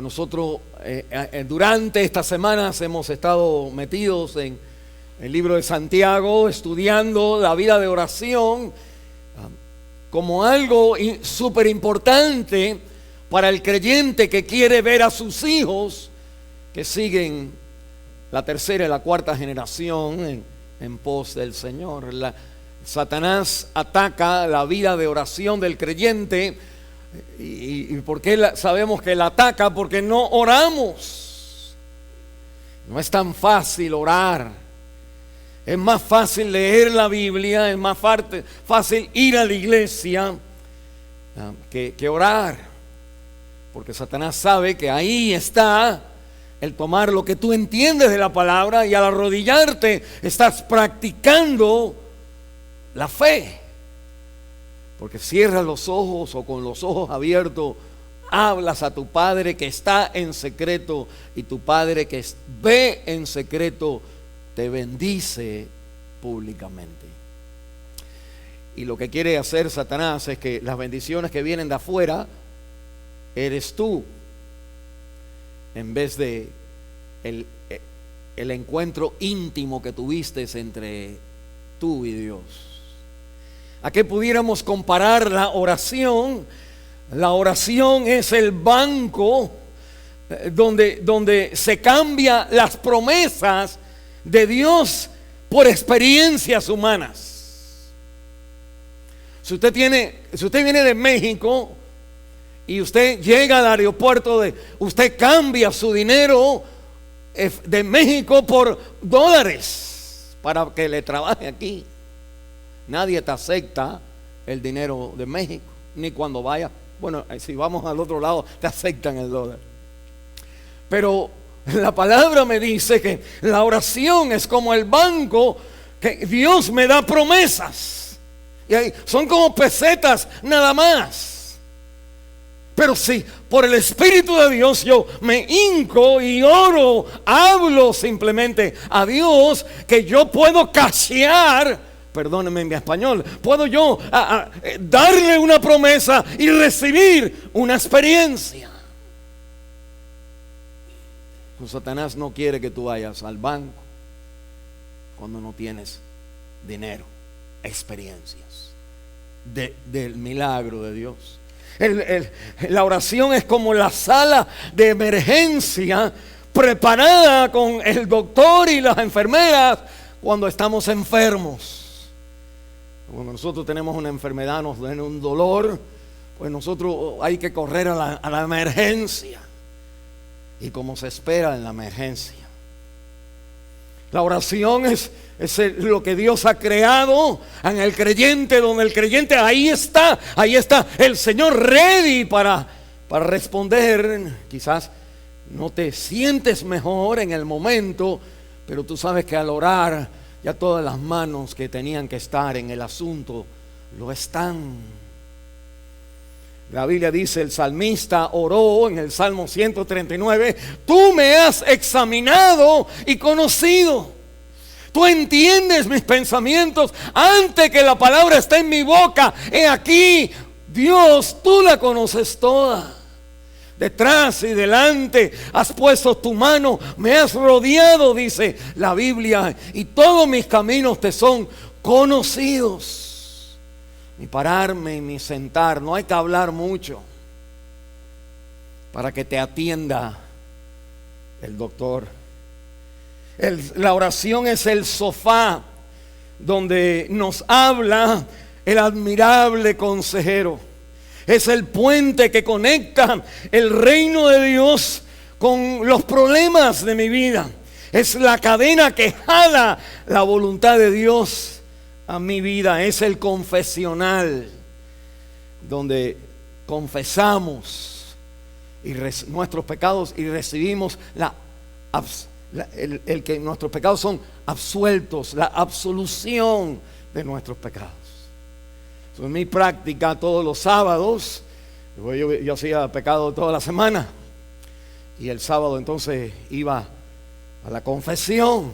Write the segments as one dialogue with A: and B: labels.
A: Nosotros durante estas semanas hemos estado metidos en el libro de Santiago, estudiando la vida de oración como algo súper importante para el creyente que quiere ver a sus hijos que siguen la tercera y la cuarta generación en pos del Señor. Satanás ataca la vida de oración del creyente. ¿Y por qué sabemos que la ataca? Porque no oramos. No es tan fácil orar. Es más fácil leer la Biblia, es más fácil ir a la iglesia que orar. Porque Satanás sabe que ahí está el tomar lo que tú entiendes de la palabra, y al arrodillarte estás practicando la fe. Porque cierras los ojos o con los ojos abiertos hablas a tu Padre que está en secreto, y tu Padre que ve en secreto te bendice públicamente. Y lo que quiere hacer Satanás es que las bendiciones que vienen de afuera eres tú, en vez de el encuentro íntimo que tuviste entre tú y Dios. ¿A qué pudiéramos comparar la oración? La oración es el banco donde se cambia las promesas de Dios por experiencias humanas. Si usted viene de México y usted llega al aeropuerto, usted cambia su dinero de México por dólares para que le trabaje aquí. Nadie te acepta el dinero de México, ni cuando vaya. Bueno, si vamos al otro lado, te aceptan el dólar. Pero la palabra me dice que la oración es como el banco, que Dios me da promesas. Y ahí son como pesetas nada más. Pero si por el Espíritu de Dios yo me hinco y oro, hablo simplemente a Dios, que yo puedo cashear. Perdónenme mi español. Puedo yo darle una promesa y recibir una experiencia. Pues Satanás no quiere que tú vayas al banco cuando no tienes dinero, experiencias del milagro de Dios. La oración es como la sala de emergencia preparada con el doctor y las enfermeras cuando estamos enfermos. Cuando nosotros tenemos una enfermedad, nos den un dolor, pues nosotros hay que correr a la emergencia. Y como se espera en la emergencia. La oración es lo que Dios ha creado en el creyente, donde el creyente ahí está el Señor ready para responder. Quizás no te sientes mejor en el momento, pero tú sabes que al orar ya todas las manos que tenían que estar en el asunto lo están. La Biblia dice, el salmista oró en el Salmo 139, tú me has examinado y conocido. Tú entiendes mis pensamientos antes que la palabra esté en mi boca. He aquí, Dios, tú la conoces toda. Detrás y delante has puesto tu mano, me has rodeado, dice la Biblia, y todos mis caminos te son conocidos. Ni pararme ni sentar, no hay que hablar mucho para que te atienda el doctor. La oración es el sofá donde nos habla el admirable consejero. Es el puente que conecta el reino de Dios con los problemas de mi vida. Es la cadena que jala la voluntad de Dios a mi vida. Es el confesional donde confesamos nuestros pecados y recibimos el que nuestros pecados son absueltos, la absolución de nuestros pecados. En mi práctica todos los sábados, yo hacía pecado toda la semana, y el sábado entonces iba a la confesión,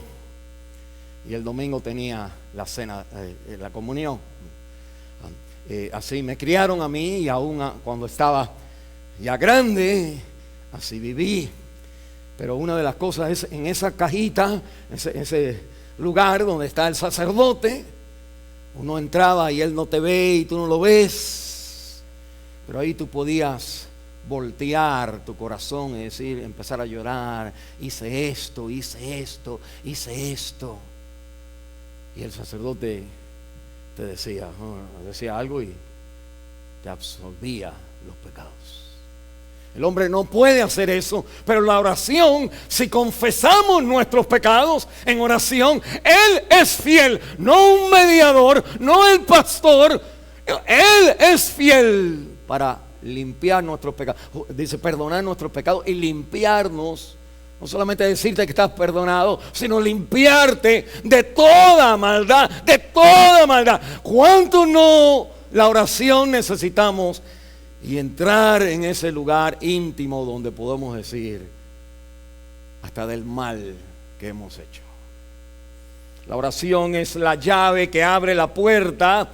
A: y el domingo tenía la cena, la comunión. Así me criaron a mí, y aún cuando estaba ya grande, así viví. Pero una de las cosas es en esa cajita, ese lugar donde está el sacerdote, uno entraba y él no te ve y tú no lo ves, pero ahí tú podías voltear tu corazón y decir, empezar a llorar, hice esto, hice esto, hice esto. Y el sacerdote te decía algo y te absolvía los pecados. El hombre no puede hacer eso, pero la oración, si confesamos nuestros pecados en oración, Él es fiel, no un mediador, no el pastor, Él es fiel para limpiar nuestros pecados. Dice perdonar nuestros pecados y limpiarnos. No solamente decirte que estás perdonado, sino limpiarte de toda maldad, de toda maldad. ¿Cuánto no la oración necesitamos? Y entrar en ese lugar íntimo donde podemos decir hasta del mal que hemos hecho. La oración es la llave que abre la puerta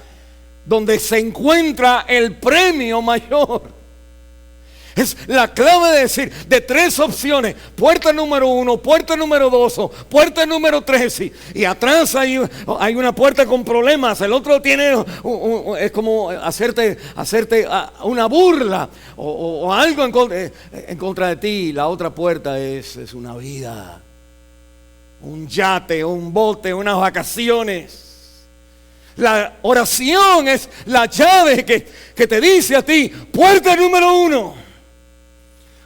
A: donde se encuentra el premio mayor. Es la clave de decir, de tres opciones: puerta número 1, puerta número 2, puerta número 3. Y atrás hay una puerta con problemas. El otro tiene, es como hacerte una burla o algo en contra de ti. La otra puerta es una vida, un yate, un bote, unas vacaciones. La oración es la llave que te dice a ti, puerta número 1.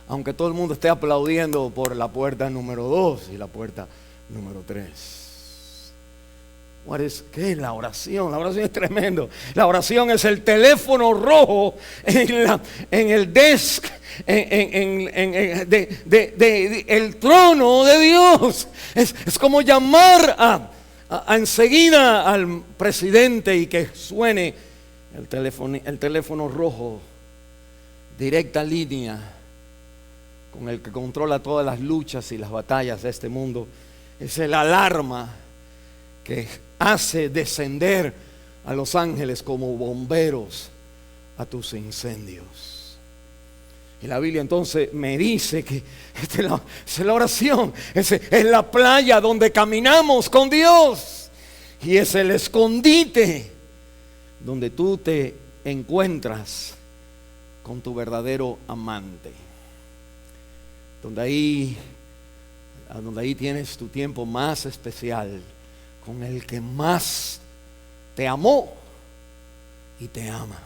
A: Aunque todo el mundo esté aplaudiendo por la puerta número 2 y la puerta número 3. ¿Qué es la oración? La oración es tremendo. La oración es el teléfono rojo en el desk, el trono de Dios. Es como llamar a enseguida al presidente y que suene el teléfono rojo, directa línea, con el que controla todas las luchas y las batallas de este mundo. Es el alarma que hace descender a los ángeles como bomberos a tus incendios. Y la Biblia entonces me dice que es la oración, es la playa donde caminamos con Dios, y es el escondite donde tú te encuentras con tu verdadero amante. Donde ahí tienes tu tiempo más especial con el que más te amó y te ama.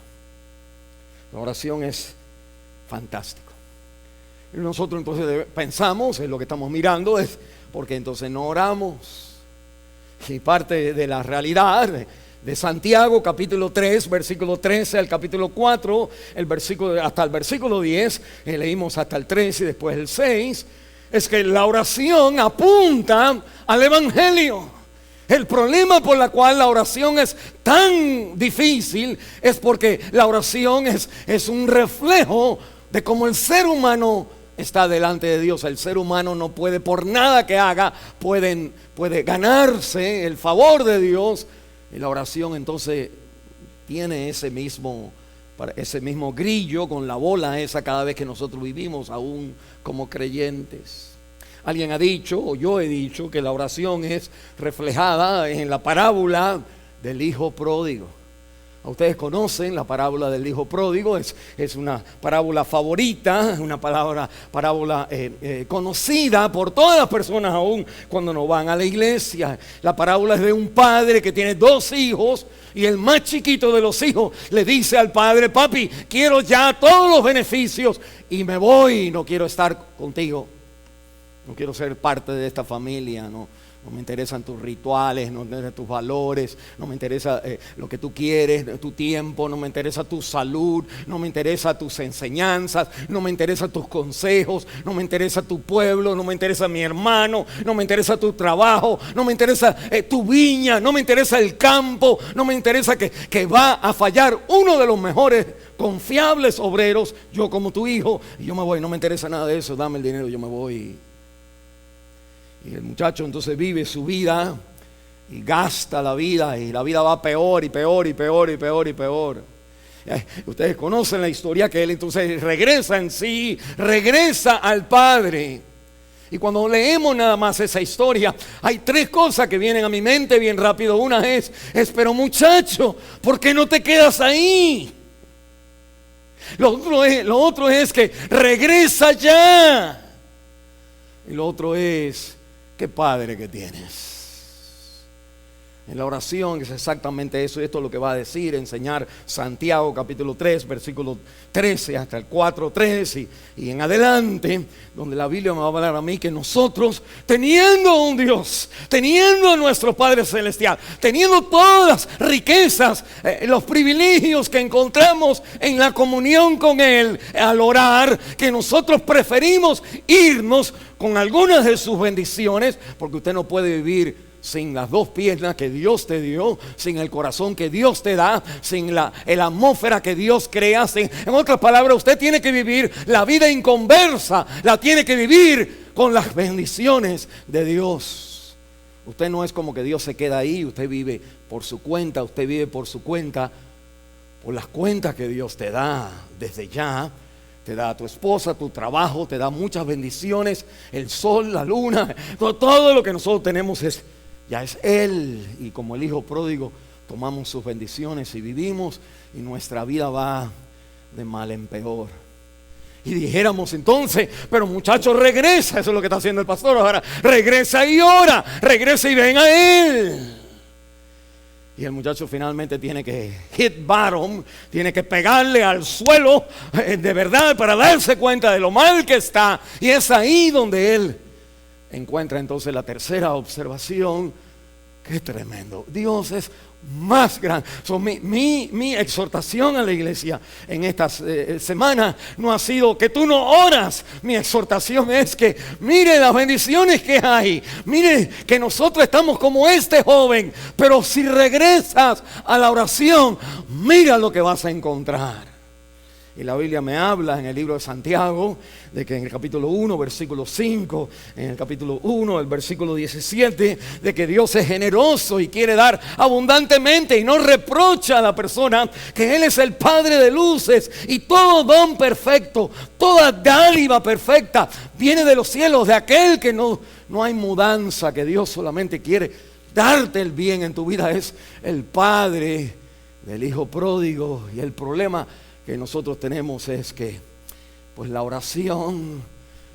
A: La oración es fantástico. Y nosotros entonces pensamos en lo que estamos mirando, es porque entonces no oramos. Y parte de la realidad de Santiago capítulo 3, versículo 13 al capítulo 4, hasta el versículo 10, leímos hasta el 13 y después el 6, es que la oración apunta al evangelio. El problema por el cual la oración es tan difícil es porque la oración es un reflejo de cómo el ser humano está delante de Dios. El ser humano no puede, por nada que haga, puede ganarse el favor de Dios. Y la oración entonces tiene ese mismo grillo con la bola esa cada vez que nosotros vivimos, aún como creyentes. Alguien ha dicho, o yo he dicho, que la oración es reflejada en la parábola del hijo pródigo. Ustedes conocen la parábola del hijo pródigo, es una parábola favorita, una parábola conocida por todas las personas, aún cuando no van a la iglesia. La parábola es de un padre que tiene 2 hijos, y el más chiquito de los hijos le dice al padre: papi, quiero ya todos los beneficios y me voy, no quiero estar contigo, no quiero ser parte de esta familia, no me interesan tus rituales, no me interesan tus valores, no me interesa lo que tú quieres, tu tiempo, no me interesa tu salud, no me interesa tus enseñanzas, no me interesa tus consejos, no me interesa tu pueblo, no me interesa mi hermano, no me interesa tu trabajo, no me interesa tu viña, no me interesa el campo, no me interesa que va a fallar uno de los mejores confiables obreros, yo como tu hijo, y yo me voy, no me interesa nada de eso, dame el dinero, yo me voy. Y el muchacho entonces vive su vida y gasta la vida, y la vida va peor y peor y peor y peor y peor. Ustedes conocen la historia, que él entonces regresa en sí, regresa al Padre. Y cuando leemos nada más esa historia, hay tres cosas que vienen a mi mente bien rápido. Una es pero muchacho, ¿por qué no te quedas ahí? Lo otro es que regresa ya. Y lo otro es, qué padre que tienes. En la oración es exactamente eso. Esto es lo que va a decir, enseñar Santiago capítulo 3, versículo 13 hasta el 4:3 y en adelante, donde la Biblia me va a hablar a mí que nosotros, teniendo un Dios, teniendo a nuestro Padre Celestial, teniendo todas las riquezas, los privilegios que encontramos en la comunión con Él al orar, que nosotros preferimos irnos con algunas de sus bendiciones, porque usted no puede vivir sin las dos piernas que Dios te dio, sin el corazón que Dios te da, sin la atmósfera que Dios crea. En otras palabras, usted tiene que vivir la vida inconversa, la tiene que vivir con las bendiciones de Dios. Usted no es como que Dios se queda ahí, usted vive por su cuenta, usted vive por su cuenta, por las cuentas que Dios te da desde ya. Te da a tu esposa, tu trabajo, te da muchas bendiciones, el sol, la luna, todo lo que nosotros tenemos ya es Él. Y como el hijo pródigo, tomamos sus bendiciones y vivimos, y nuestra vida va de mal en peor. Y dijéramos entonces, pero muchachos, regresa. Eso es lo que está haciendo el pastor ahora. Regresa y ora, regresa y ven a Él. Y el muchacho finalmente tiene que hit bottom, tiene que pegarle al suelo de verdad para darse cuenta de lo mal que está. Y es ahí donde él encuentra entonces la tercera observación. Qué tremendo. Dios es más grande. Mi exhortación a la iglesia en estas semanas no ha sido que tú no oras. Mi exhortación es que mire las bendiciones que hay. Mire que nosotros estamos como este joven. Pero si regresas a la oración, mira lo que vas a encontrar. Y la Biblia me habla en el libro de Santiago de que en el capítulo 1, versículo 5, en el capítulo 1, el versículo 17, de que Dios es generoso y quiere dar abundantemente y no reprocha a la persona, que Él es el Padre de luces y todo don perfecto, toda dádiva perfecta viene de los cielos, de aquel que no hay mudanza, que Dios solamente quiere darte el bien en tu vida. Es el Padre del hijo pródigo. Y el problema que nosotros tenemos es que pues la oración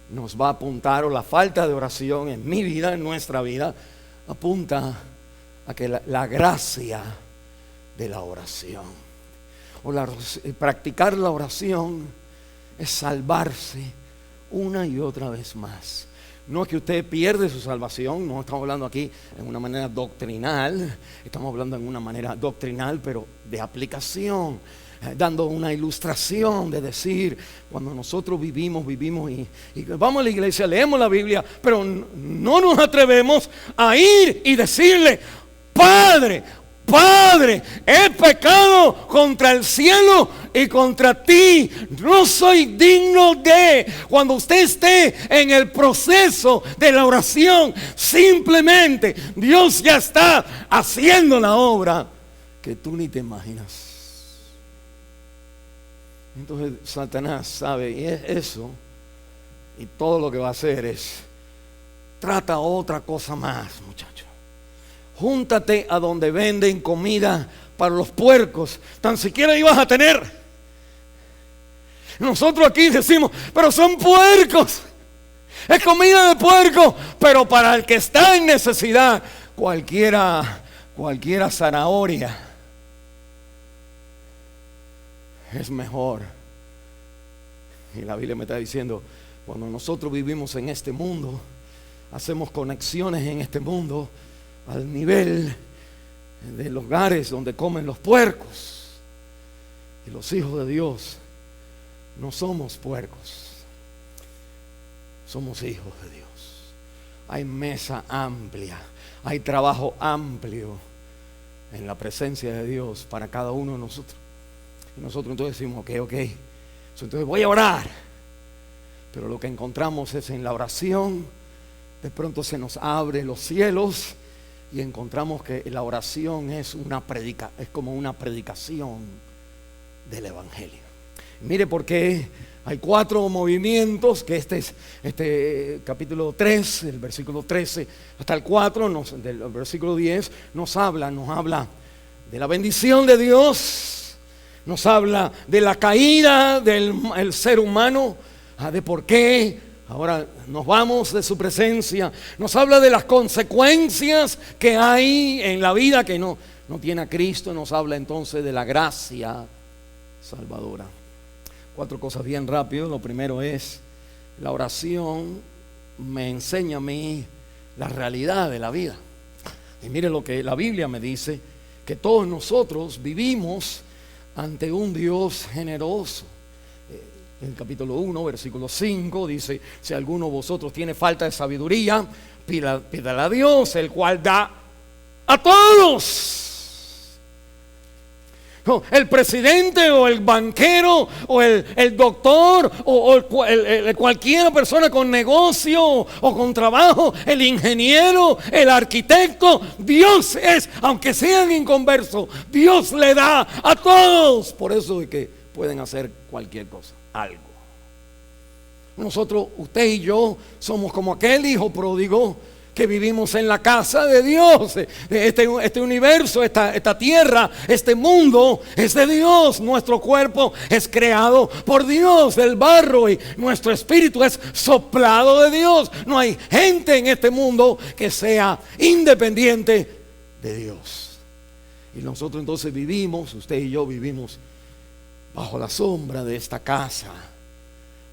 A: nos va a apuntar, o la falta de oración en mi vida, en nuestra vida, apunta a que la gracia de la oración, practicar la oración es salvarse una y otra vez más. No es que usted pierde su salvación, no estamos hablando aquí en una manera doctrinal, estamos hablando en una manera doctrinal pero de aplicación, dando una ilustración de decir, cuando nosotros vivimos y vamos a la iglesia, leemos la Biblia, pero no nos atrevemos a ir y decirle: Padre, he pecado contra el cielo y contra ti, no soy digno de. Cuando usted esté en el proceso de la oración, simplemente Dios ya está haciendo la obra que tú ni te imaginas. Entonces Satanás sabe, y es eso, y todo lo que va a hacer es: trata otra cosa más, muchacho. Júntate a donde venden comida para los puercos, tan siquiera ibas a tener. Nosotros aquí decimos: pero son puercos, es comida de puerco. Pero para el que está en necesidad, cualquiera zanahoria es mejor. Y la Biblia me está diciendo, cuando nosotros vivimos en este mundo, hacemos conexiones en este mundo al nivel de los lugares donde comen los puercos. Y los hijos de Dios no somos puercos, somos hijos de Dios. Hay mesa amplia, hay trabajo amplio en la presencia de Dios para cada uno de nosotros. Y nosotros entonces decimos: ok, entonces voy a orar. Pero lo que encontramos es, en la oración, de pronto se nos abren los cielos y encontramos que la oración es como una predicación del Evangelio. Mire por qué hay 4 movimientos, que este capítulo 3, el versículo 13 hasta el 4, del versículo 10, nos habla de la bendición de Dios, nos habla de la caída del ser humano, de por qué ahora nos vamos de su presencia, nos habla de las consecuencias que hay en la vida que no tiene a Cristo, nos habla entonces de la gracia salvadora. 4 cosas bien rápido. Lo primero es: la oración me enseña a mí la realidad de la vida. Y mire lo que la Biblia me dice, que todos nosotros vivimos ante un Dios generoso. En el capítulo 1, versículo 5 dice: si alguno de vosotros tiene falta de sabiduría, pídala a Dios, el cual da a todos. El presidente o el banquero o el doctor o cualquier persona con negocio o con trabajo, el ingeniero, el arquitecto, Dios es, aunque sean inconversos, Dios le da a todos. Por eso es que pueden hacer cualquier cosa, algo. Nosotros, usted y yo, somos como aquel hijo pródigo que vivimos en la casa de Dios. Este universo, esta tierra, este mundo es de Dios. Nuestro cuerpo es creado por Dios del barro y nuestro espíritu es soplado de Dios. No hay gente en este mundo que sea independiente de Dios. Y nosotros entonces vivimos, usted y yo vivimos bajo la sombra de esta casa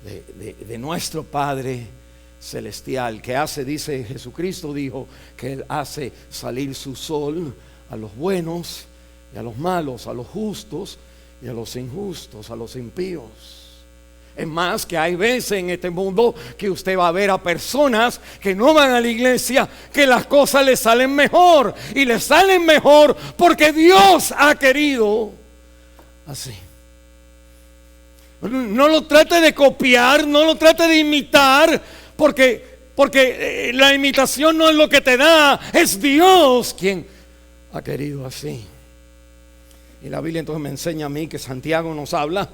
A: de nuestro Padre celestial, que hace, dice Jesucristo, dijo que Él hace salir su sol a los buenos y a los malos, a los justos y a los injustos, a los impíos. Es más, que hay veces en este mundo que usted va a ver a personas que no van a la iglesia, que las cosas les salen mejor, y les salen mejor porque Dios ha querido así. No lo trate de copiar, no lo trate de imitar, porque la imitación no es lo que te da, es Dios quien ha querido así. Y la Biblia entonces me enseña a mí que Santiago nos habla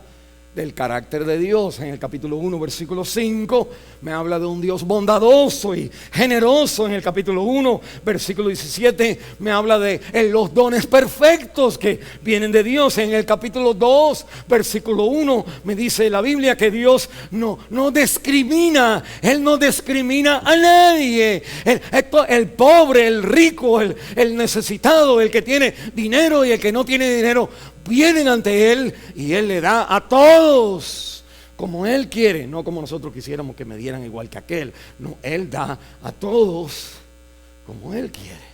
A: del carácter de Dios. En el capítulo 1, versículo 5, me habla de un Dios bondadoso y generoso. En el capítulo 1, versículo 17, me habla de los dones perfectos que vienen de Dios. En el capítulo 2, versículo 1, me dice la Biblia que Dios no discrimina. Él no discrimina a nadie. El pobre, el rico, el necesitado, el que tiene dinero y el que no tiene dinero, vienen ante Él y Él le da a todos como Él quiere, no como nosotros quisiéramos que me dieran igual que aquel. No, Él da a todos como Él quiere.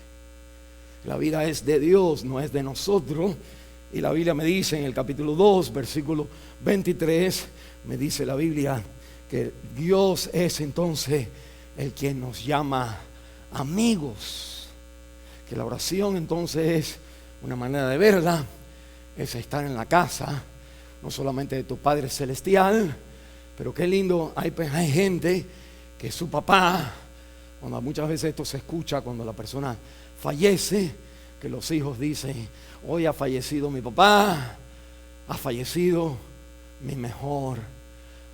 A: La vida es de Dios, no es de nosotros. Y la Biblia me dice en el capítulo 2, versículo 23, me dice la Biblia que Dios es entonces el quien nos llama amigos. Que la oración entonces es una manera de verla, es estar en la casa, no solamente de tu Padre Celestial, pero qué lindo, hay gente que su papá, cuando muchas veces esto se escucha cuando la persona fallece, que los hijos dicen: hoy ha fallecido mi papá, ha fallecido mi mejor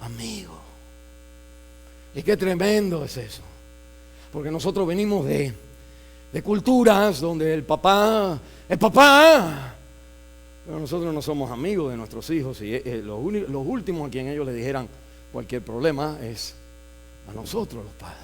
A: amigo. Y qué tremendo es eso, porque nosotros venimos de culturas donde el papá, pero nosotros no somos amigos de nuestros hijos, y los últimos a quien ellos le dijeran cualquier problema es a nosotros los padres.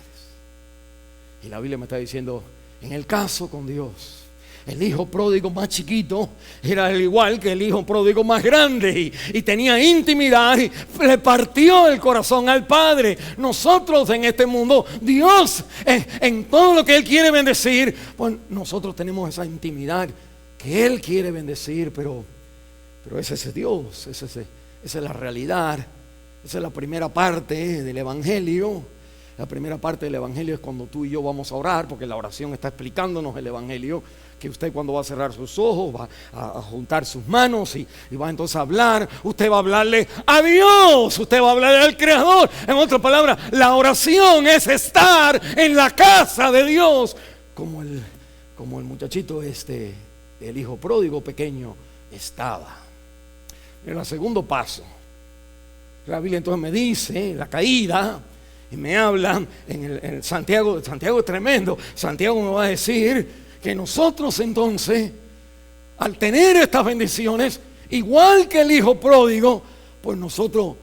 A: Y la Biblia me está diciendo, en el caso con Dios, el hijo pródigo más chiquito era al igual que el hijo pródigo más grande, y tenía intimidad y le partió el corazón al Padre. Nosotros en este mundo, Dios en todo lo que Él quiere bendecir, pues nosotros tenemos esa intimidad que Él quiere bendecir, pero ese es Dios, esa es la realidad. Esa es la primera parte del Evangelio. La primera parte del Evangelio es cuando tú y yo vamos a orar, porque la oración está explicándonos el Evangelio, que usted cuando va a cerrar sus ojos, va a juntar sus manos y va entonces a hablar. Usted va a hablarle a Dios, usted va a hablarle al Creador. En otras palabras, la oración es estar en la casa de Dios, como el muchachito el hijo pródigo pequeño estaba. el segundo paso. La Biblia entonces me dice la caída y me habla en el Santiago. Santiago es tremendo. Santiago me va a decir que nosotros entonces, al tener estas bendiciones, igual que el hijo pródigo, pues nosotros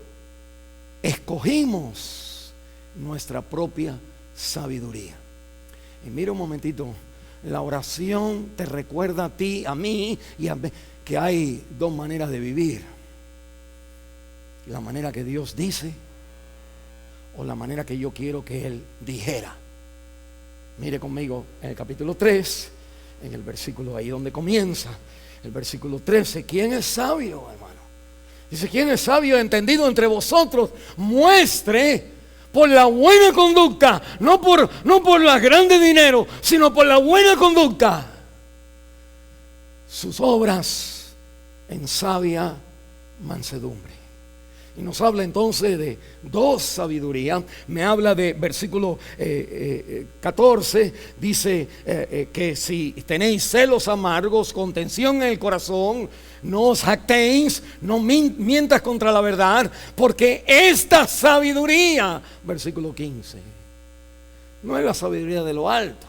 A: escogimos nuestra propia sabiduría. Y mira un momentito, la oración te recuerda a ti, a mí y a mí, que hay dos maneras de vivir: la manera que Dios dice o la manera que yo quiero que Él dijera. Mire conmigo en el capítulo 3, en el versículo ahí donde comienza, el versículo 13. ¿Quién es sabio, hermano? Dice: ¿quién es sabio y entendido entre vosotros? Muestre por la buena conducta, no por las grandes dinero, sino por la buena conducta, sus obras en sabia mansedumbre. Y nos habla entonces de dos sabidurías. Me habla de versículo 14. Dice que si tenéis celos amargos, contención en el corazón, no os jactéis, no mientas contra la verdad, porque esta sabiduría, versículo 15, no es la sabiduría de lo alto.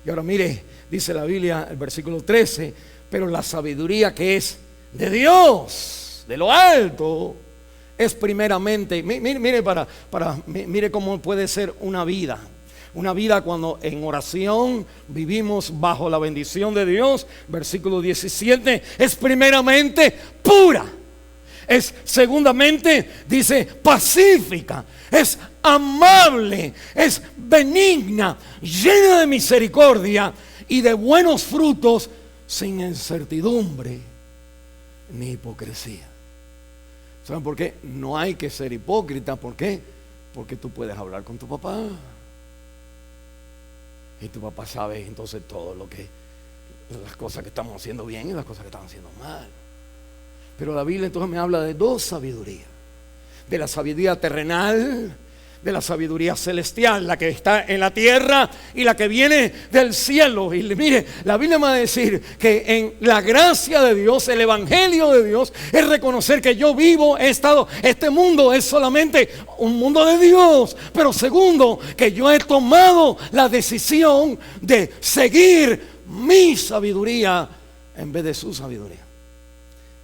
A: Y ahora mire, dice la Biblia, el versículo 13, pero la sabiduría que es de Dios, de lo alto, es primeramente, mire cómo puede ser una vida. Una vida cuando en oración vivimos bajo la bendición de Dios. Versículo 17, es primeramente pura. Es segundamente, dice, pacífica. Es amable. Es benigna, llena de misericordia y de buenos frutos, sin incertidumbre ni hipocresía. ¿Saben por qué? No hay que ser hipócrita. ¿Por qué? Porque tú puedes hablar con tu papá y tu papá sabe entonces todo lo que, las cosas que estamos haciendo bien y las cosas que estamos haciendo mal. Pero la Biblia entonces me habla de dos sabidurías: de la sabiduría terrenal, de la sabiduría celestial, la que está en la tierra y la que viene del cielo. Y mire, la Biblia me va a decir que en la gracia de Dios, el evangelio de Dios, es reconocer que yo vivo, he estado, este mundo es solamente un mundo de Dios. Pero segundo, que yo he tomado la decisión de seguir mi sabiduría en vez de su sabiduría.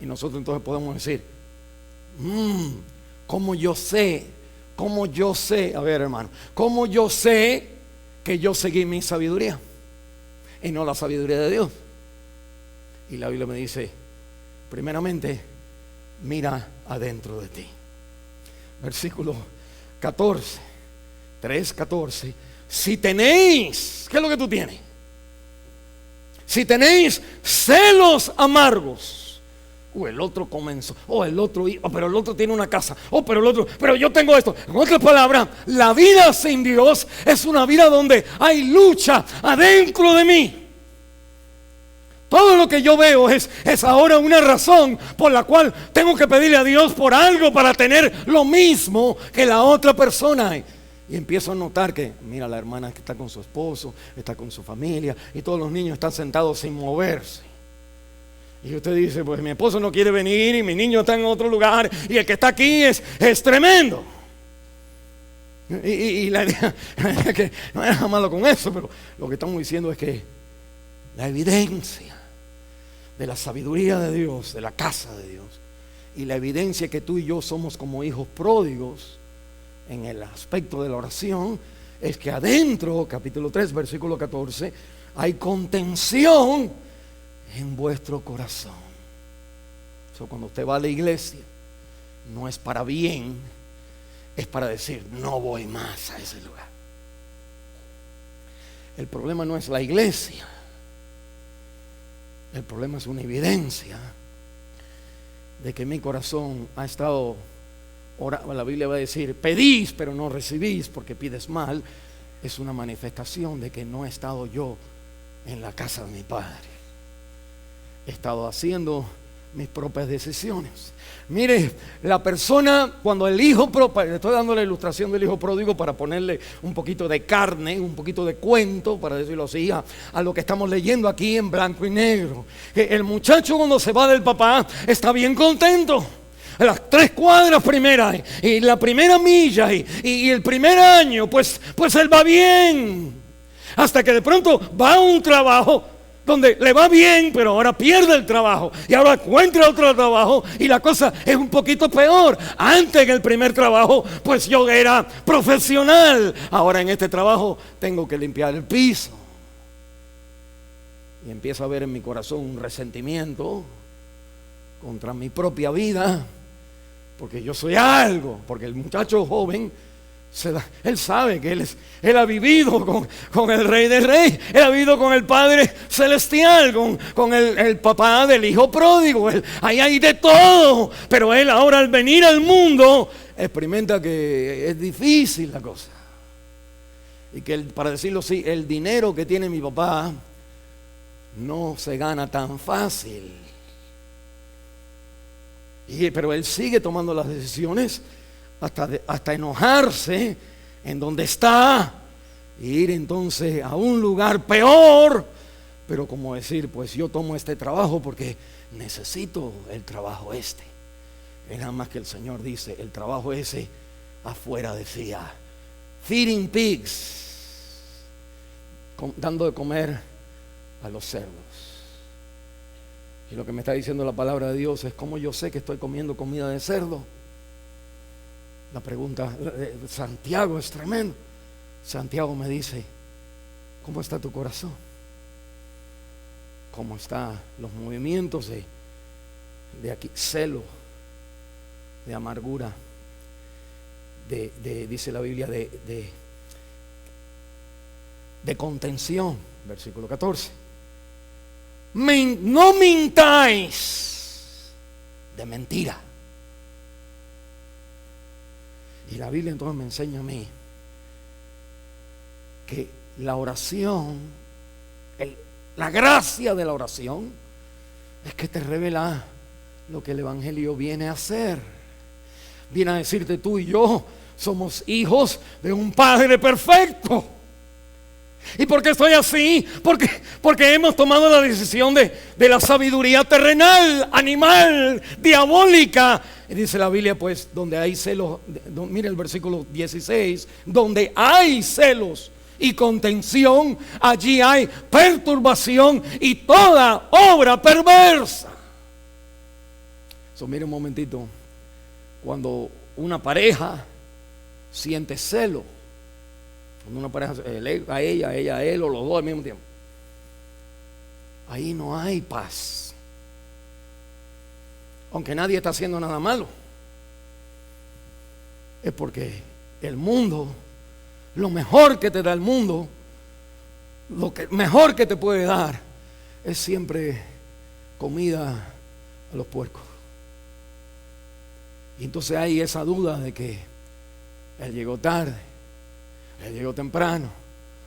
A: Y nosotros entonces podemos decir: ¿cómo yo sé? ¿Cómo yo sé? A ver, hermano, ¿cómo yo sé que yo seguí mi sabiduría y no la sabiduría de Dios? Y la Biblia me dice: primeramente, mira adentro de ti. Versículo 14, 3:14. Si tenéis, ¿qué es lo que tú tienes? Si tenéis celos amargos. El otro comenzó, el otro, pero el otro tiene una casa, pero el otro, pero yo tengo esto. En otras palabras, la vida sin Dios es una vida donde hay lucha adentro de mí. Todo lo que yo veo es ahora una razón por la cual tengo que pedirle a Dios por algo para tener lo mismo que la otra persona. Y empiezo a notar que, mira, la hermana que está con su esposo, está con su familia, y todos los niños están sentados sin moverse. Y usted dice: pues mi esposo no quiere venir y mi niño está en otro lugar y el que está aquí es tremendo. Y la idea que no hay nada malo con eso, pero lo que estamos diciendo es que la evidencia de la sabiduría de Dios, de la casa de Dios, y la evidencia que tú y yo somos como hijos pródigos en el aspecto de la oración, es que adentro, capítulo 3, versículo 14, hay contención en vuestro corazón. Cuando usted va a la iglesia, no es para bien, es para decir: no voy más a ese lugar. El problema no es la iglesia, el problema es una evidencia de que mi corazón ha estado orando. La Biblia va a decir: pedís pero no recibís porque pides mal. Es una manifestación de que no he estado yo en la casa de mi Padre. He estado haciendo mis propias decisiones. Mire, la persona, cuando el hijo pródigo, estoy dando la ilustración del hijo pródigo para ponerle un poquito de carne, un poquito de cuento, para decirlo así, a lo que estamos leyendo aquí en blanco y negro. El muchacho, cuando se va del papá, está bien contento. Las 3 cuadras primeras y la primera milla y el primer año, pues él va bien. Hasta que de pronto va a un trabajo donde le va bien, pero ahora pierde el trabajo y ahora encuentra otro trabajo y la cosa es un poquito peor. Antes, en el primer trabajo, pues yo era profesional. Ahora en este trabajo tengo que limpiar el piso. Y empiezo a ver en mi corazón un resentimiento contra mi propia vida, porque yo soy algo, porque el muchacho joven él sabe que él ha vivido con el Rey de Reyes, él ha vivido con el Padre Celestial, con el papá del hijo pródigo. Ahí hay de todo, pero él ahora, al venir al mundo, experimenta que es difícil la cosa. Y que para decirlo así, el dinero que tiene mi papá no se gana tan fácil. Pero él sigue tomando las decisiones hasta enojarse en donde está, e ir entonces a un lugar peor, pero como decir, pues yo tomo este trabajo porque necesito el trabajo este. Es nada más que el Señor dice, el trabajo ese afuera decía, feeding pigs, dando de comer a los cerdos. Y lo que me está diciendo la palabra de Dios es, ¿cómo yo sé que estoy comiendo comida de cerdo? La pregunta de Santiago es tremenda. Santiago me dice, ¿cómo está tu corazón? ¿Cómo están los movimientos de aquí? Celo, de amargura, dice la Biblia, de contención, versículo 14. No mintáis, de mentira. Y la Biblia entonces me enseña a mí que la oración, la gracia de la oración, es que te revela lo que el Evangelio viene a hacer. Viene a decirte, tú y yo somos hijos de un Padre perfecto. ¿Y por qué estoy así? Porque hemos tomado la decisión de la sabiduría terrenal, animal, diabólica. Y dice la Biblia, pues, donde hay celos, mire el versículo 16, donde hay celos y contención, allí hay perturbación y toda obra perversa. Mire un momentito, cuando una pareja siente celo, cuando una pareja a ella a él, o los dos al mismo tiempo, ahí no hay paz. Aunque nadie está haciendo nada malo, es porque el mundo, lo mejor que te da el mundo, lo que mejor que te puede dar, es siempre comida a los puercos. Y entonces hay esa duda de que él llegó tarde, él llegó temprano,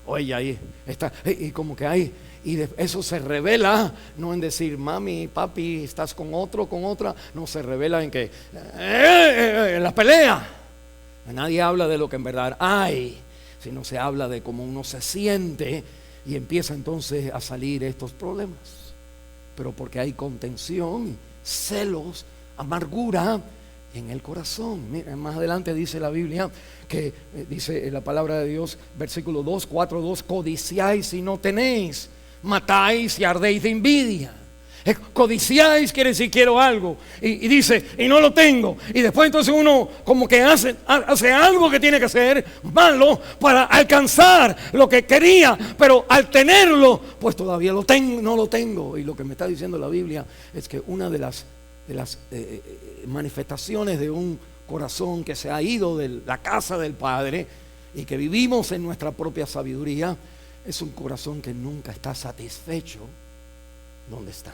A: o ella ahí está, y como que hay, y eso se revela no en decir, mami, papi, estás con otro, con otra, no, se revela en que en la pelea. Nadie habla de lo que en verdad hay, sino se habla de cómo uno se siente, y empieza entonces a salir estos problemas. Pero porque hay contención, celos, amargura en el corazón. Miren, más adelante dice la Biblia que dice la palabra de Dios, versículo 2, 4, 2, codiciáis y no tenéis, matáis y ardéis de envidia. Codiciáis quiere decir quiero algo, y dice y no lo tengo, y después entonces uno como que hace algo que tiene que hacer malo para alcanzar lo que quería, pero al tenerlo pues todavía no lo tengo. Y lo que me está diciendo la Biblia es que una de las manifestaciones de un corazón que se ha ido de la casa del Padre y que vivimos en nuestra propia sabiduría, es un corazón que nunca está satisfecho donde está.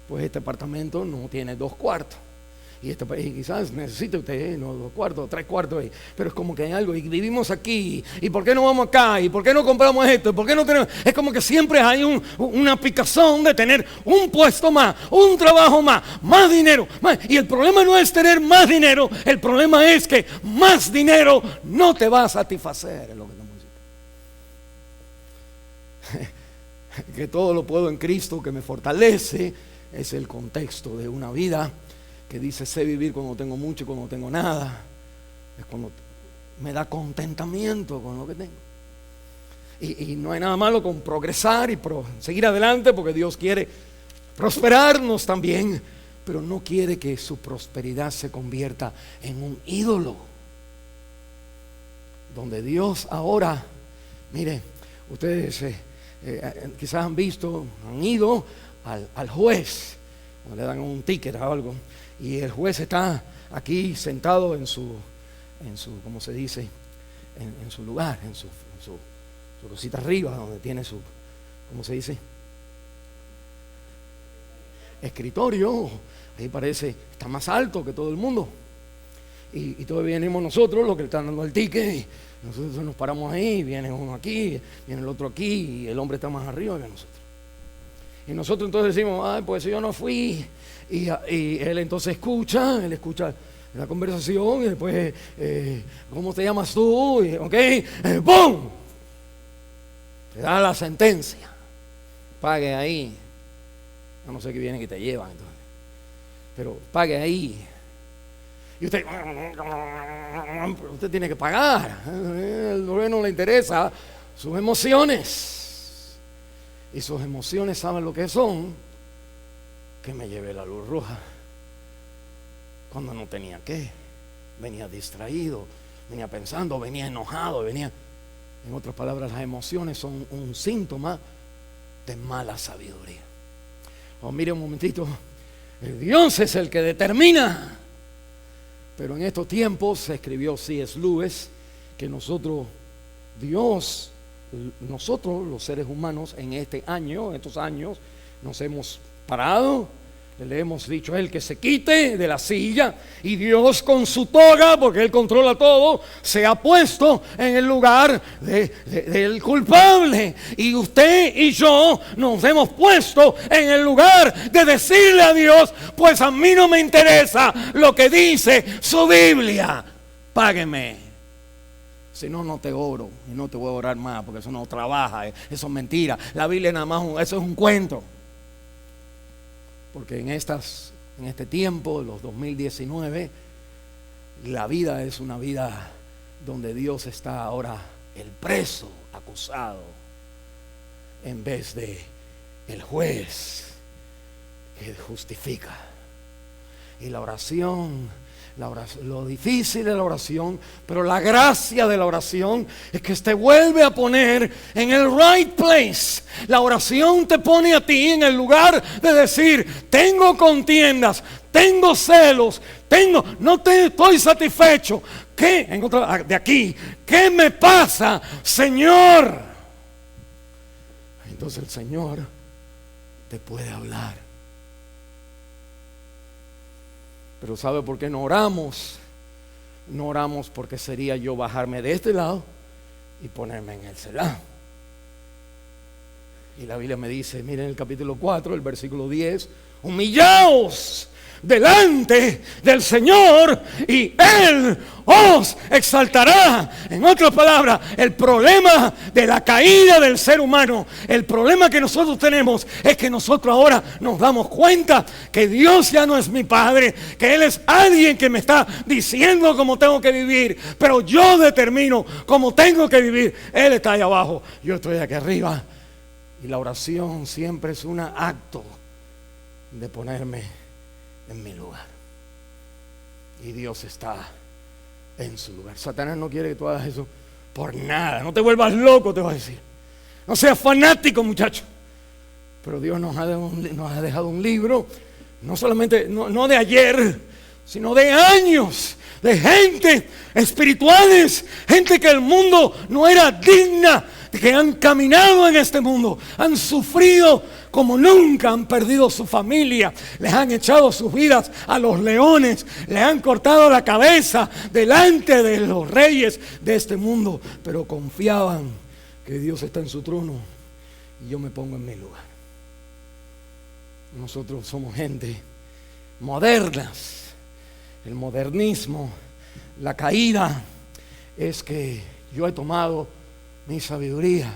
A: Pues este apartamento no tiene 2 cuartos, Y este país quizás necesite usted no 2 cuartos, 3 cuartos ahí, pero es como que hay algo y vivimos aquí, y por qué no vamos acá, y por qué no compramos esto, y por qué no tenemos, es como que siempre hay una picazón de tener un puesto más, un trabajo más dinero, más. Y el problema no es tener más dinero, el problema es que más dinero no te va a satisfacer, es lo que estamos diciendo. Que todo lo puedo en Cristo que me fortalece, es el contexto de una vida que dice sé vivir cuando tengo mucho y cuando no tengo nada. Es cuando me da contentamiento con lo que tengo. Y no hay nada malo con progresar y seguir adelante, porque Dios quiere prosperarnos también, pero no quiere que su prosperidad se convierta en un ídolo. Donde Dios ahora, mire, ustedes quizás han ido al juez, le dan un ticket o algo, y el juez está aquí sentado en su ¿cómo se dice? En su lugar, en su cosita arriba, donde tiene su, ¿cómo se dice? Escritorio. Ahí parece, está más alto que todo el mundo. Y todavía venimos nosotros, los que le están dando el ticket, y nosotros nos paramos ahí, viene uno aquí, viene el otro aquí, y el hombre está más arriba que nosotros. Y nosotros entonces decimos, ay, pues yo no fui. Y él entonces escucha la conversación, y después, ¿cómo te llamas tú? Y, ok, ¡boom! Te da la sentencia. Pague ahí. A no ser que vienen y te llevan, entonces. Pero pague ahí. Y usted tiene que pagar. El gobierno no le interesa sus emociones. Y sus emociones, ¿saben lo que son? Que me llevé la luz roja cuando no tenía que. Venía distraído, venía pensando, venía enojado, en otras palabras, las emociones son un síntoma de mala sabiduría. Mire un momentito, Dios es el que determina. Pero en estos tiempos se escribió C.S. Lewis que nosotros los seres humanos en estos años nos hemos parado, le hemos dicho a él que se quite de la silla, y Dios con su toga, porque él controla todo, se ha puesto en el lugar del culpable, y usted y yo nos hemos puesto en el lugar de decirle a Dios, pues a mí no me interesa lo que dice su Biblia, págueme, si no, no te oro, y no te voy a orar más, porque eso no trabaja, eso es mentira, la Biblia nada más, eso es un cuento. Porque en este tiempo, los 2019, la vida es una vida donde Dios está ahora el preso, acusado, en vez de el juez que justifica. Y la oración, lo difícil de la oración, pero la gracia de la oración es que te vuelve a poner en el right place. La oración te pone a ti en el lugar de decir, tengo contiendas, tengo celos, no estoy satisfecho. ¿Qué? De aquí, ¿qué me pasa, Señor? Entonces el Señor te puede hablar. Pero ¿sabe por qué no oramos? No oramos porque sería yo bajarme de este lado y ponerme en ese lado. Y la Biblia me dice, miren el capítulo 4, el versículo 10, humillaos delante del Señor y Él os exaltará. En otras palabras, el problema de la caída del ser humano, el problema que nosotros tenemos es que nosotros ahora nos damos cuenta que Dios ya no es mi Padre, que Él es alguien que me está diciendo cómo tengo que vivir, pero yo determino cómo tengo que vivir. Él está ahí abajo, yo estoy aquí arriba. Y la oración siempre es un acto de ponerme en mi lugar, y Dios está en su lugar. Satanás no quiere que tú hagas eso por nada. No te vuelvas loco, te va a decir. No seas fanático, muchacho. Pero Dios nos ha dejado un libro, no solamente, no de ayer, sino de años, de gente espirituales, gente que el mundo no era digna, que han caminado en este mundo, han sufrido como nunca han perdido su familia, les han echado sus vidas a los leones, les han cortado la cabeza delante de los reyes de este mundo, pero confiaban que Dios está en su trono y yo me pongo en mi lugar. Nosotros somos gente modernas. El modernismo, la caída, es que yo he tomado mi sabiduría.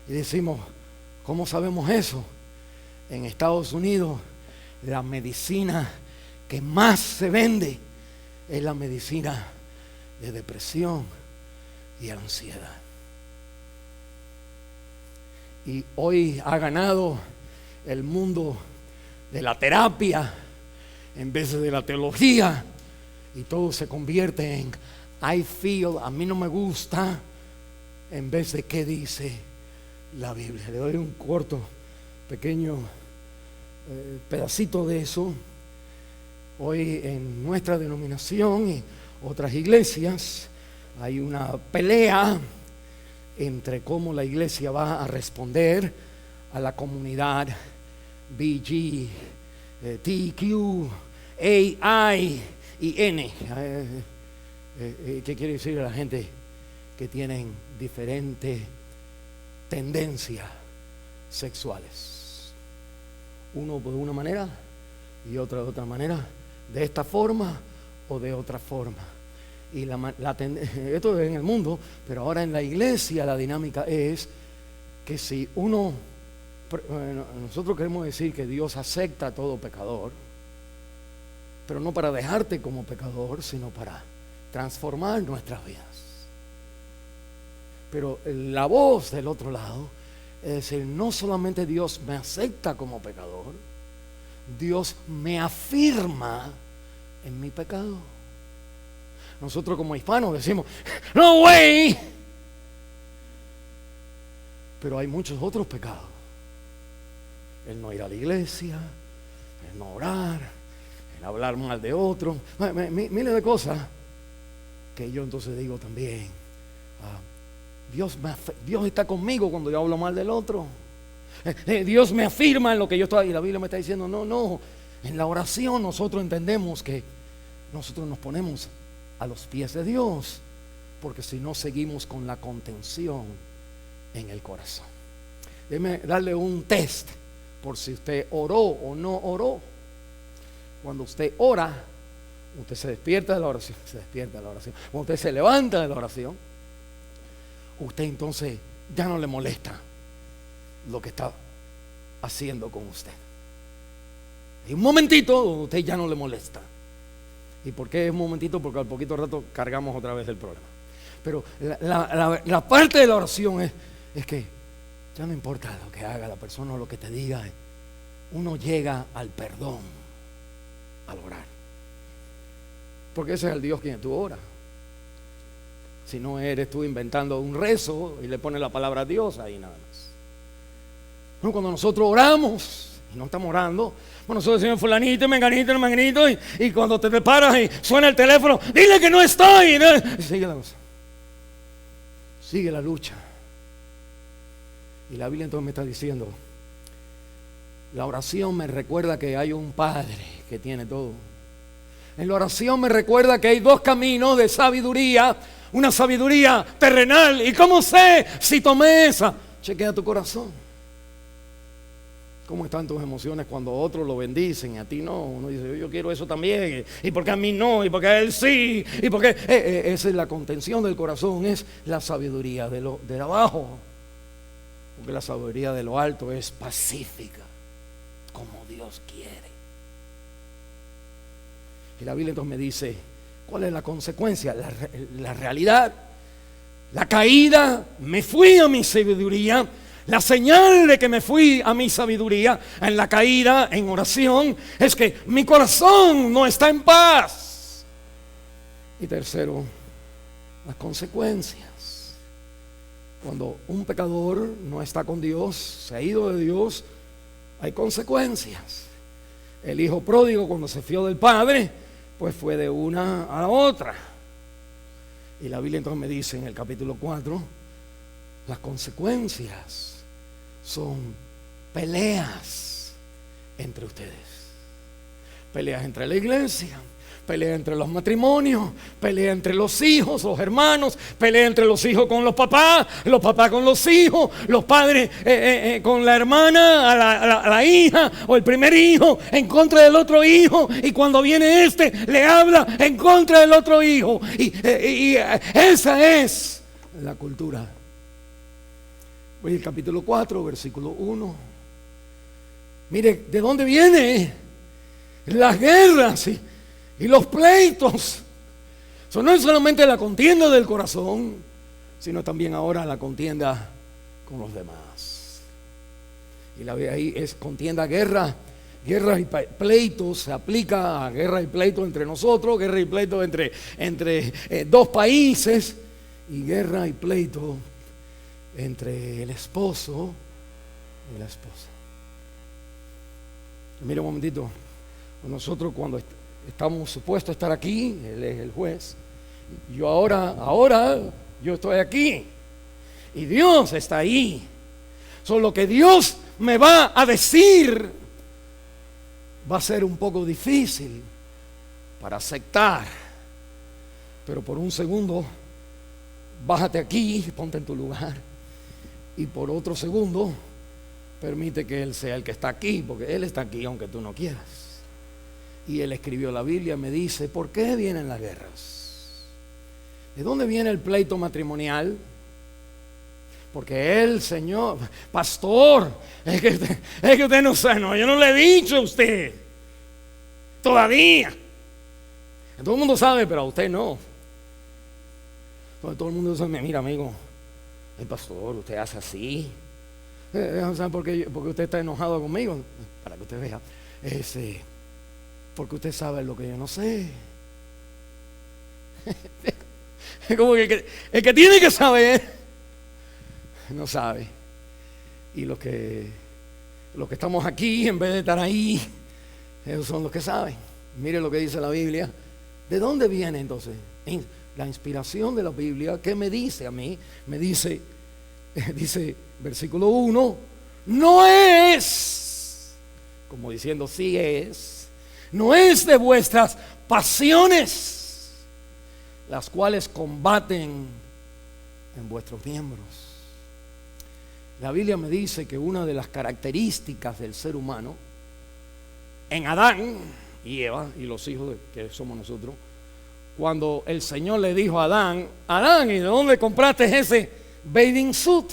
A: Y decimos, ¿cómo sabemos eso? En Estados Unidos, la medicina que más se vende es la medicina de depresión y ansiedad. Y hoy ha ganado el mundo de la terapia en vez de la teología, y todo se convierte en I feel, a mí no me gusta, en vez de qué dice la Biblia. Le doy un corto, pequeño pedacito de eso. Hoy en nuestra denominación y otras iglesias hay una pelea entre cómo la iglesia va a responder a la comunidad BG, TQ, AI y N. ¿Qué quiere decir a la gente que tienen diferentes tendencias sexuales? Uno de una manera y otro de otra manera, de esta forma o de otra forma. Y esto es en el mundo, pero ahora en la iglesia la dinámica es que si nosotros queremos decir que Dios acepta a todo pecador, pero no para dejarte como pecador, sino para transformar nuestras vidas. Pero la voz del otro lado es decir, no solamente Dios me acepta como pecador, Dios me afirma en mi pecado. Nosotros como hispanos decimos, no way. Pero hay muchos otros pecados. El no ir a la iglesia, el no orar, el hablar mal de otro, miles de cosas que yo entonces digo también, Dios está conmigo cuando yo hablo mal del otro. Dios me afirma en lo que yo estoy, y la Biblia me está diciendo, no, en la oración nosotros entendemos que nosotros nos ponemos a los pies de Dios, porque si no seguimos con la contención en el corazón. Déjeme darle un test por si usted oró o no oró. Cuando usted ora, usted se despierta de la oración, Cuando usted se levanta de la oración, usted entonces ya no le molesta lo que está haciendo con usted. Y un momentito usted ya no le molesta. ¿Y por qué es un momentito? Porque al poquito rato cargamos otra vez el problema. Pero la parte de la oración es que ya no importa lo que haga la persona o lo que te diga, uno llega al perdón al orar. Porque ese es el Dios quien tú oras. Si no eres tú inventando un rezo y le pones la palabra a Dios ahí nada más. Bueno, cuando nosotros oramos y no estamos orando, bueno, nosotros decimos fulanito, menganito, y cuando te paras y suena el teléfono, dile que no estoy, ¿no? Y sigue la cosa. Sigue la lucha. Y la Biblia entonces me está diciendo, la oración me recuerda que hay un Padre que tiene todo. En la oración me recuerda que hay dos caminos de sabiduría, una sabiduría terrenal. ¿Y cómo sé si tomé esa? Chequea tu corazón. ¿Cómo están tus emociones cuando otros lo bendicen y a ti no? Uno dice, yo quiero eso también. ¿Y por qué a mí no? ¿Y por qué a él sí? ¿Y por qué? Esa es la contención del corazón, es la sabiduría de abajo. Porque la sabiduría de lo alto es pacífica, como Dios quiere. Y la Biblia entonces me dice, ¿cuál es la consecuencia? La realidad. La caída, me fui a mi sabiduría. La señal de que me fui a mi sabiduría en la caída, en oración, es que mi corazón no está en paz. Y tercero, las consecuencias. Cuando un pecador no está con Dios, se ha ido de Dios, hay consecuencias. El hijo pródigo, cuando se fió del padre, pues fue de una a la otra. Y la Biblia entonces me dice en el capítulo 4, las consecuencias son peleas entre ustedes. Peleas entre la iglesia, pelea entre los matrimonios, pelea entre los hijos, los hermanos, pelea entre los hijos con los papás con los hijos, los padres con la hermana, a la hija, o el primer hijo en contra del otro hijo, y cuando viene le habla en contra del otro hijo, y esa es la cultura. Voy al capítulo 4, versículo 1. Mire, ¿de dónde viene las guerras y los pleitos? Eso no es solamente la contienda del corazón, sino también ahora la contienda con los demás. Y la ve ahí, es contienda, guerra y pleitos. Se aplica a guerra y pleito entre nosotros, guerra y pleito entre dos países, y guerra y pleito entre el esposo y la esposa. Mira un momentito, nosotros cuando estamos supuestos a estar aquí, Él es el juez, yo ahora yo estoy aquí y Dios está ahí. Solo que Dios me va a decir va a ser un poco difícil para aceptar, pero por un segundo bájate aquí, ponte en tu lugar, y por otro segundo permite que Él sea el que está aquí, porque Él está aquí aunque tú no quieras. Y Él escribió la Biblia, me dice, ¿por qué vienen las guerras? ¿De dónde viene el pleito matrimonial? Porque Él, Señor, pastor, es que usted no sabe, no, yo no le he dicho a usted todavía. Todo el mundo sabe, pero a usted no. Todo el mundo dice, mira amigo, el pastor, usted hace así. ¿Sabe por qué? Porque usted está enojado conmigo, para que usted vea. Porque usted sabe lo que yo no sé. Es como que el que tiene que saber no sabe. Y los que estamos aquí, en vez de estar ahí, esos son los que saben. Mire lo que dice la Biblia. ¿De dónde viene entonces la inspiración de la Biblia? ¿Qué me dice a mí? Me dice versículo 1, no es, como diciendo sí es, no es de vuestras pasiones las cuales combaten en vuestros miembros. La Biblia me dice que una de las características del ser humano en Adán y Eva y los hijos que somos nosotros, cuando el Señor le dijo a Adán, ¿y de dónde compraste ese bathing suit?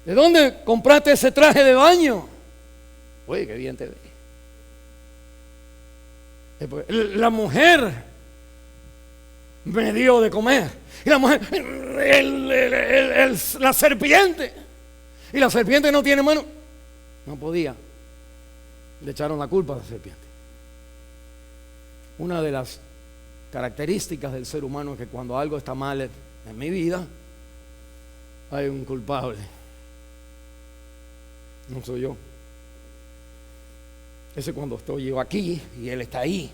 A: ¿De dónde compraste ese traje de baño? Oye, qué bien te ve. La mujer me dio de comer. Y la mujer, la serpiente. Y la serpiente no tiene mano. No podía. Le echaron la culpa a la serpiente. Una de las características del ser humano es que cuando algo está mal en mi vida, hay un culpable. No soy yo. Ese cuando estoy yo aquí y Él está ahí.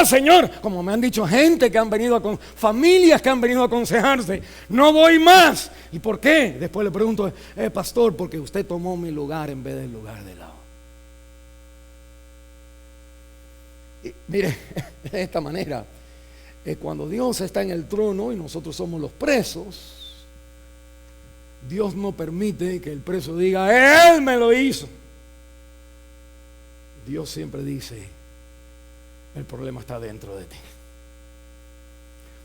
A: Señor, como me han dicho gente que han venido familias que han venido a aconsejarse, no voy más. ¿Y por qué? Después le pregunto, pastor, porque usted tomó mi lugar en vez del lugar de lado. Y mire, de esta manera, cuando Dios está en el trono y nosotros somos los presos, Dios no permite que el preso diga, Él me lo hizo. Dios siempre dice, el problema está dentro de ti.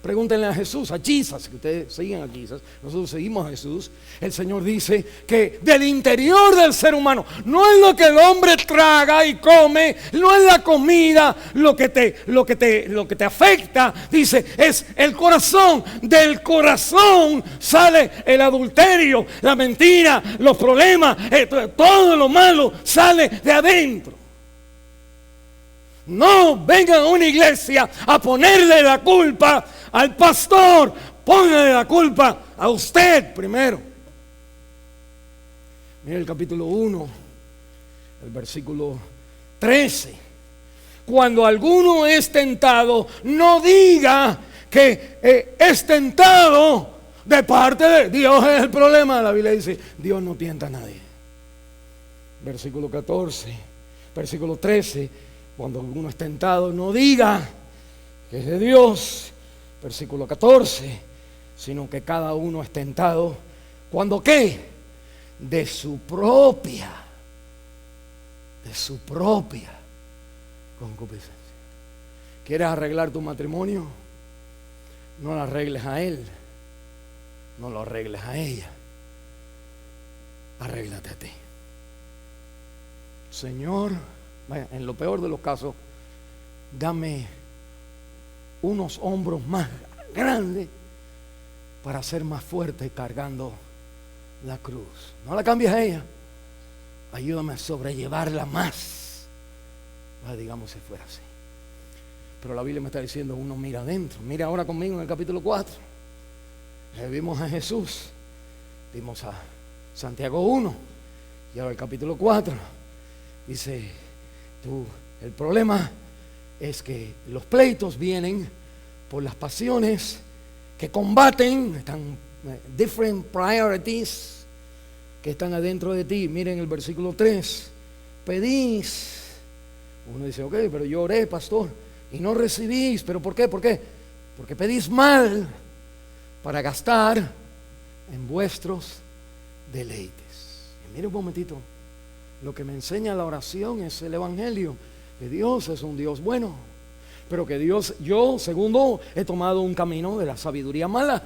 A: Pregúntenle a Jesús, a Jesus, que ustedes siguen a Jesus, nosotros seguimos a Jesús. El Señor dice que del interior del ser humano, no es lo que el hombre traga y come, no es la comida lo que te afecta, dice, es el corazón. Del corazón sale el adulterio, la mentira, los problemas, todo lo malo sale de adentro. No vengan a una iglesia a ponerle la culpa al pastor, póngale la culpa a usted primero. Mira el capítulo 1, el versículo 13. Cuando alguno es tentado, no diga que es tentado de parte de Dios es el problema. La Biblia dice, Dios no tienta a nadie. Versículo 14, versículo 13, cuando alguno es tentado, no diga que es de Dios. Versículo 14, sino que cada uno es tentado, ¿cuando qué? De su propia concupiscencia. ¿Quieres arreglar tu matrimonio? No lo arregles a él, no lo arregles a ella, arréglate a ti. Señor, vaya, en lo peor de los casos, dame unos hombros más grandes para ser más fuerte cargando la cruz. No la cambies a ella, ayúdame a sobrellevarla más. Digamos si fuera así. Pero la Biblia me está diciendo, uno mira adentro. Mira ahora conmigo en el capítulo 4. Vimos a Jesús, vimos a Santiago 1, y ahora el capítulo 4 dice, el problema es que los pleitos vienen por las pasiones que combaten, están different priorities que están adentro de ti. Miren el versículo 3, pedís. Uno dice, ok, pero yo oré, pastor, y no recibís. ¿Pero por qué? ¿Por qué? Porque pedís mal para gastar en vuestros deleites. Y mire un momentito, lo que me enseña la oración es el evangelio, que Dios es un Dios bueno, pero que yo, segundo, he tomado un camino de la sabiduría mala.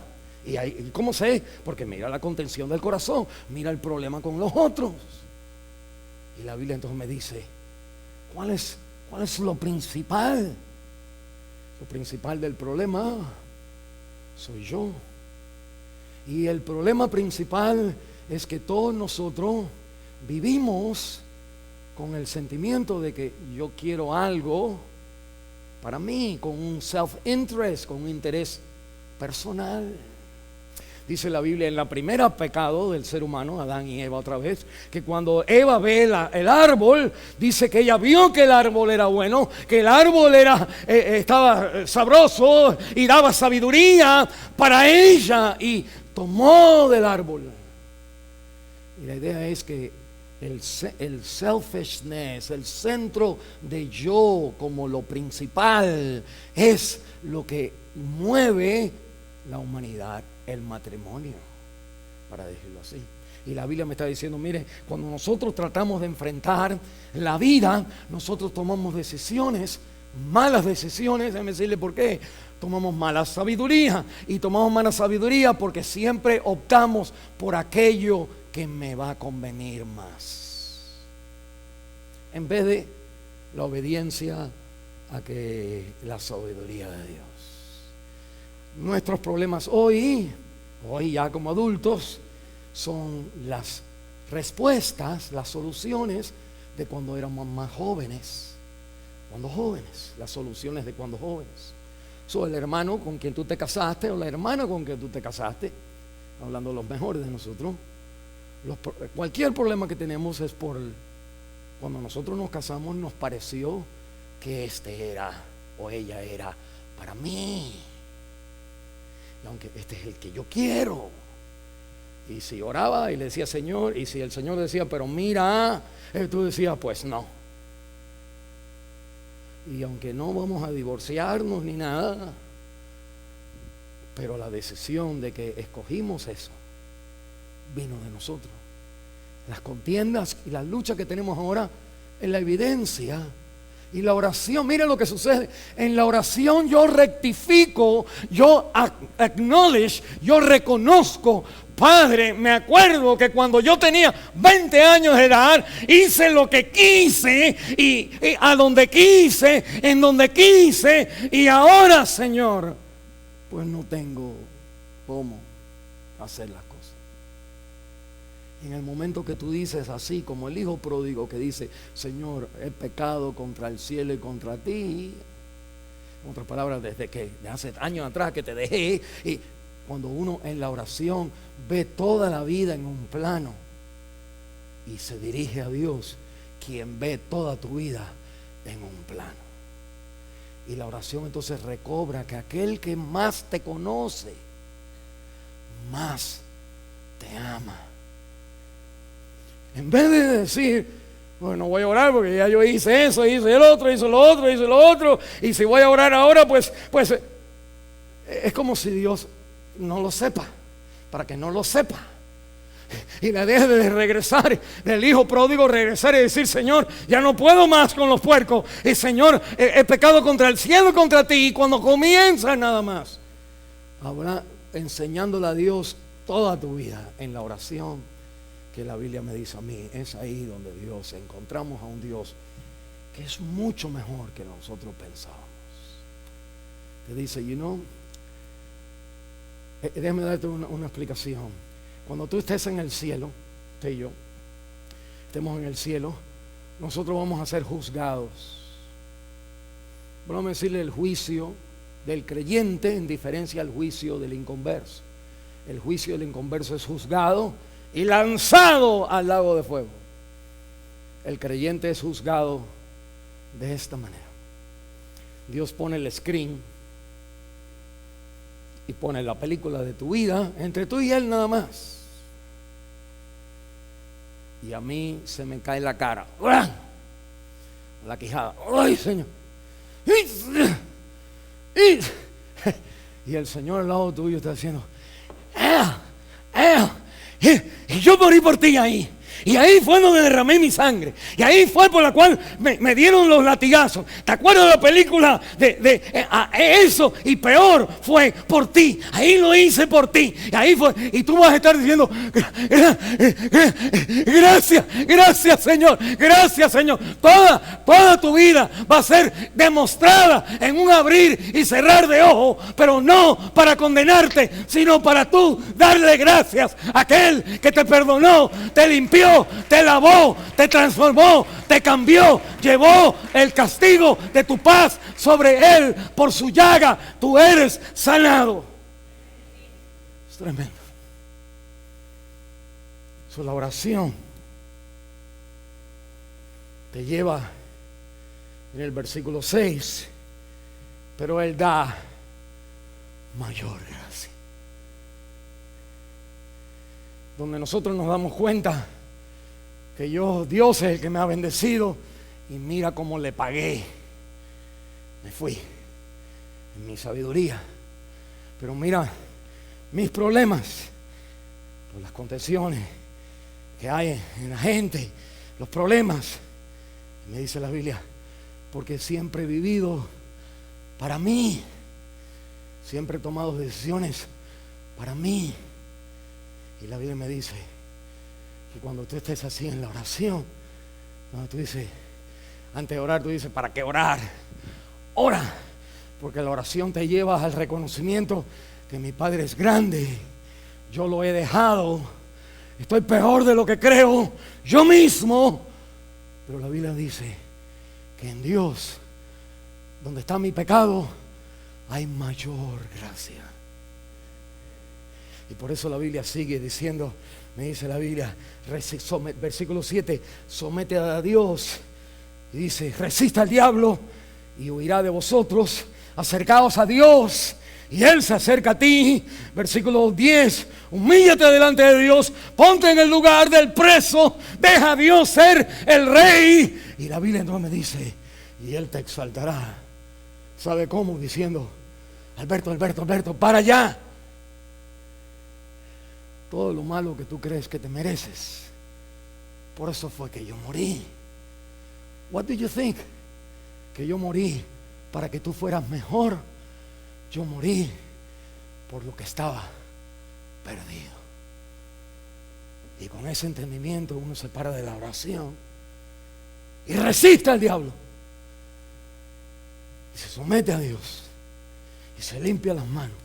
A: ¿Y cómo sé? Porque mira la contención del corazón, mira el problema con los otros. Y la Biblia entonces me dice, ¿cuál es lo principal? Lo principal del problema soy yo. Y el problema principal es que todos nosotros vivimos con el sentimiento de que yo quiero algo para mí, con un self-interest, con un interés personal. Dice la Biblia en la primera pecado del ser humano, Adán y Eva otra vez, que cuando Eva ve el árbol, dice que ella vio que el árbol era bueno, que el árbol estaba sabroso y daba sabiduría para ella, y tomó del árbol. Y la idea es que el selfishness, el centro de yo como lo principal, es lo que mueve la humanidad, el matrimonio, para decirlo así. Y la Biblia me está diciendo, mire, cuando nosotros tratamos de enfrentar la vida, nosotros tomamos decisiones, malas decisiones. Déjame decirle por qué. Tomamos mala sabiduría, y tomamos mala sabiduría porque siempre optamos por aquello que me va a convenir más, en vez de la obediencia a que la sabiduría de Dios. Nuestros problemas hoy ya como adultos, son las respuestas, las soluciones de cuando éramos más jóvenes. Las soluciones de cuando jóvenes. El hermano con quien tú te casaste, o la hermana con quien tú te casaste, hablando de los mejores de nosotros, cualquier problema que tenemos es cuando nosotros nos casamos, nos pareció que este era o ella era para mí, y aunque este es el que yo quiero. Y si oraba y le decía Señor, y si el Señor decía pero mira, tú decías pues no. Y aunque no vamos a divorciarnos ni nada, pero la decisión de que escogimos eso vino de nosotros. Las contiendas y las luchas que tenemos ahora es la evidencia. Y la oración, miren lo que sucede. En la oración yo rectifico, yo acknowledge, yo reconozco. Padre, me acuerdo que cuando yo tenía 20 años de edad, hice lo que quise y a donde quise, en donde quise, y ahora, Señor, pues no tengo cómo hacer las cosas. Y en el momento que tú dices así, como el hijo pródigo que dice, Señor, he pecado contra el cielo y contra ti, en otras palabras, desde hace años atrás que te dejé. Y cuando uno en la oración ve toda la vida en un plano y se dirige a Dios, quien ve toda tu vida en un plano, y la oración entonces recobra que aquel que más te conoce, más te ama. En vez de decir, bueno, voy a orar porque ya yo hice eso, hice el otro, hice lo otro, hice lo otro, y si voy a orar ahora, pues es como si Dios no lo sepa, para que no lo sepa. Y la idea de regresar, del hijo pródigo, regresar y decir, Señor, ya no puedo más con los puercos, y Señor, he pecado contra el cielo y contra ti. Y cuando comienzas nada más, habrá enseñándole a Dios toda tu vida en la oración, que la Biblia me dice a mí, es ahí donde Dios, encontramos a un Dios que es mucho mejor que nosotros pensábamos. Te dice, déjame darte una explicación. Cuando tú estés en el cielo, usted y yo, estemos en el cielo, nosotros vamos a ser juzgados. Vamos a decirle el juicio del creyente en diferencia al juicio del inconverso. El juicio del inconverso es juzgado y lanzado al lago de fuego. El creyente es juzgado de esta manera. Dios pone el screen y pone la película de tu vida entre tú y él nada más. Y a mí se me cae la cara, la quijada. ¡Ay, Señor! Y el Señor al lado tuyo está diciendo, y yo morí por ti ahí. Y ahí fue donde derramé mi sangre. Y ahí fue por la cual me dieron los latigazos. ¿Te acuerdas de la película de eso? Y peor fue por ti. Ahí lo hice por ti. Y ahí fue. Y tú vas a estar diciendo, gracias Señor. Gracias Señor. Toda tu vida va a ser demostrada en un abrir y cerrar de ojos. Pero no para condenarte, sino para tú darle gracias a aquel que te perdonó, te limpió, te lavó, te transformó, te cambió, llevó el castigo de tu paz sobre él. Por su llaga tú eres sanado. Es tremendo. So, la oración te lleva en el versículo 6, pero él da mayor gracia. Donde nosotros nos damos cuenta que Dios es el que me ha bendecido, y mira cómo le pagué. Me fui en mi sabiduría, pero mira mis problemas, por las contenciones que hay en la gente, los problemas. Me dice la Biblia, porque siempre he vivido para mí, siempre he tomado decisiones para mí. Y la Biblia me dice que cuando tú estés así en la oración, cuando tú dices, antes de orar, tú dices, ¿para qué orar? Ora, porque la oración te lleva al reconocimiento que mi Padre es grande, yo lo he dejado, estoy peor de lo que creo yo mismo, pero la Biblia dice que en Dios, donde está mi pecado, hay mayor gracia. Y por eso la Biblia sigue diciendo, me dice la Biblia, versículo 7, somete a Dios. Y dice, resista al diablo y huirá de vosotros. Acercaos a Dios y Él se acerca a ti. Versículo 10, humíllate delante de Dios, ponte en el lugar del preso, deja a Dios ser el rey. Y la Biblia entonces me dice, y Él te exaltará. ¿Sabe cómo? Diciendo, Alberto, para allá. Todo lo malo que tú crees que te mereces, por eso fue que yo morí. What do you think? Que yo morí para que tú fueras mejor. Yo morí por lo que estaba perdido. Y con ese entendimiento uno se para de la oración y resiste al diablo y se somete a Dios y se limpia las manos,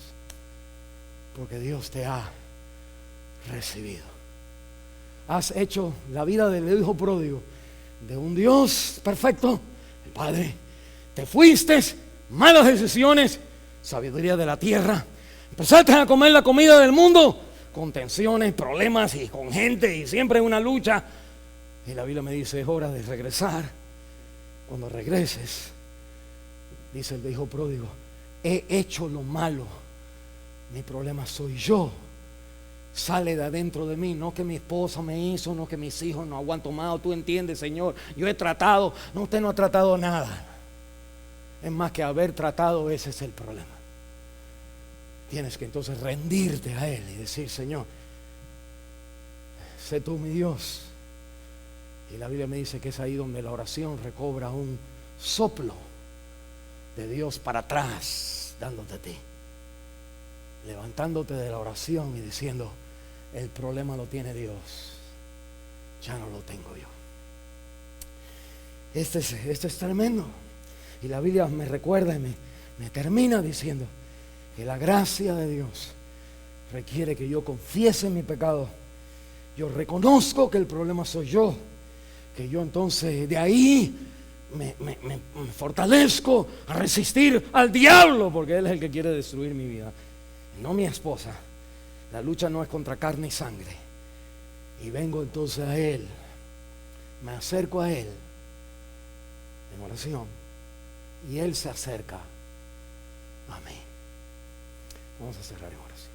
A: porque Dios te ha recibido. Has hecho la vida del hijo pródigo de un Dios perfecto, el Padre. Te fuiste, malas decisiones, sabiduría de la tierra, empezaste a comer la comida del mundo, con tensiones, problemas y con gente y siempre una lucha. Y la Biblia me dice, es hora de regresar. Cuando regreses, dice el hijo pródigo, he hecho lo malo, mi problema soy yo, sale de adentro de mí. No que mi esposa me hizo, no que mis hijos no aguanto más. Tú entiendes, Señor, yo he tratado. No, usted no ha tratado nada. Es más que haber tratado, ese es el problema. Tienes que entonces rendirte a Él y decir: Señor, sé tú mi Dios. Y la Biblia me dice que es ahí donde la oración recobra un soplo de Dios para atrás, dándote a ti, levantándote de la oración y diciendo: el problema lo tiene Dios, ya no lo tengo yo. Este es tremendo. Y la Biblia me recuerda y me termina diciendo que la gracia de Dios requiere que yo confiese mi pecado. Yo reconozco que el problema soy yo, que yo entonces de ahí me fortalezco a resistir al diablo, porque él es el que quiere destruir mi vida, no mi esposa. La lucha no es contra carne y sangre. Y vengo entonces a Él, me acerco a Él en oración, y Él se acerca a mí. Vamos a cerrar en oración.